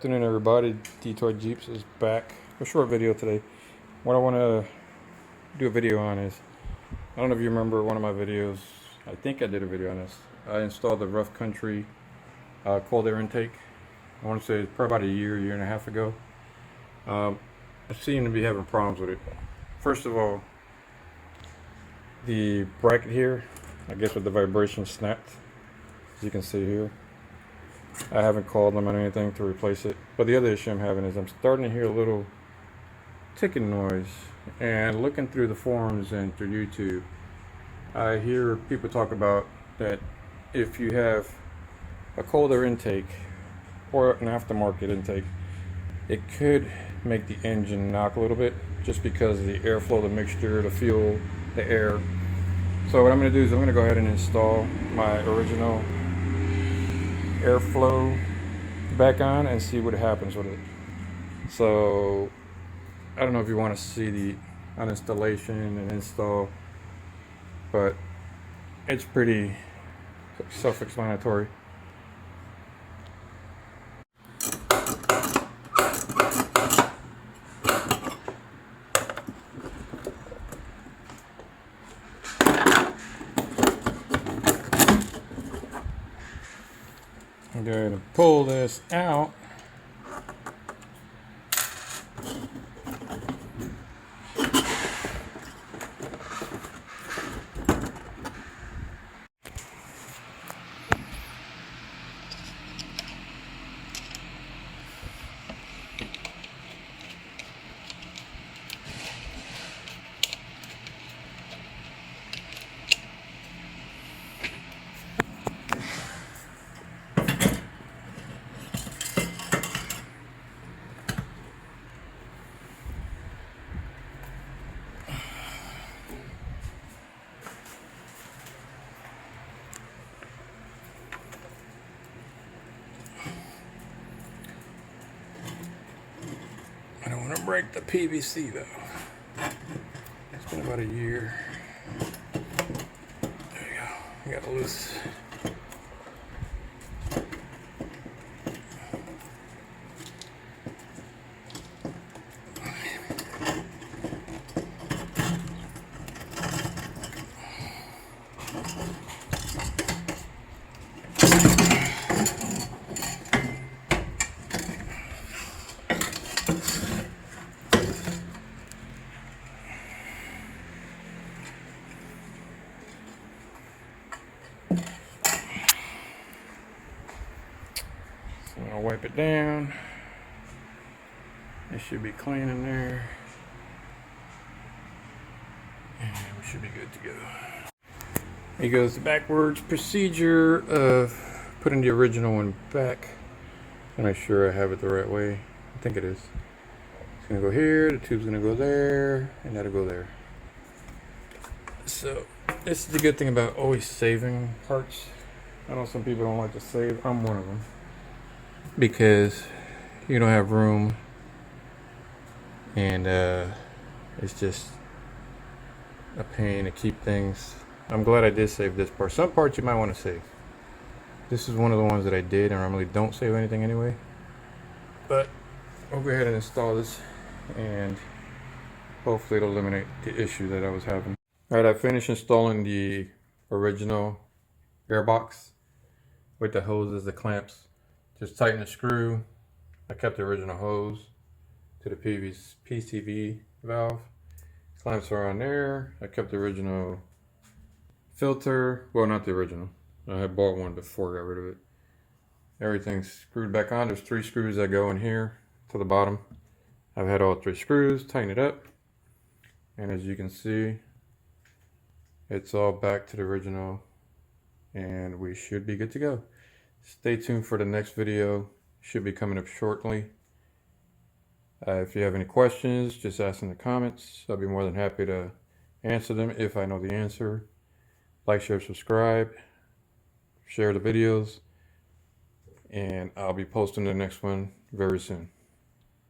Good afternoon, everybody. Detour Jeeps is back. A short video today. What I want to do a video on is, I don't know if you remember one of my videos. I think I did a video on this. I installed the Rough Country cold air intake. I want to say it's probably about a year and a half ago. I seem to be having problems with it. First of all, the bracket here, I guess with the vibration snapped, as you can see here. I haven't called them on anything to replace it. But the other issue I'm having is I'm starting to hear a little ticking noise. And looking through the forums and through YouTube, I hear people talk about that if you have a cold air intake or an aftermarket intake, it could make the engine knock a little bit just because of the airflow, the mixture, the fuel, the air. So what I'm going to do is I'm going to go ahead and install my original airflow back on and see what happens with it. So I don't know if you want to see the uninstallation and install, but it's pretty self-explanatory. I'm going to pull this out. I don't want to break the PVC though. It's been about a year. There you go. I got it loose. So I'll wipe it down. It should be clean in there. And we should be good to go. Here goes the backwards procedure of putting the original one back. To make sure I have it the right way. I think it is. It's gonna go here, the tube's gonna go there, and that'll go there. So this is the good thing about always saving parts. I know some people don't like to save. I'm one of them. Because you don't have room, and it's just a pain to keep things. I'm glad I did save this part. Some parts you might want to save. This is one of the ones that I did, and I normally don't save anything anyway. But I'll go ahead and install this, and hopefully it'll eliminate the issue that I was having. Alright, I finished installing the original airbox with the hoses, the clamps. Just tighten the screw. I kept the original hose to the PCV valve. Clamps are on there. I kept the original filter. Well, not the original. I had bought one before I got rid of it. Everything's screwed back on. There's 3 screws that go in here to the bottom. I've had all 3 screws. Tighten it up. And as you can see, it's all back to the original. And we should be good to go. Stay tuned for the next video. Should be coming up shortly. If you have any questions, just ask in the comments. I'll be more than happy to answer them if I know the answer. Like, share, subscribe. Share the videos. And I'll be posting the next one very soon.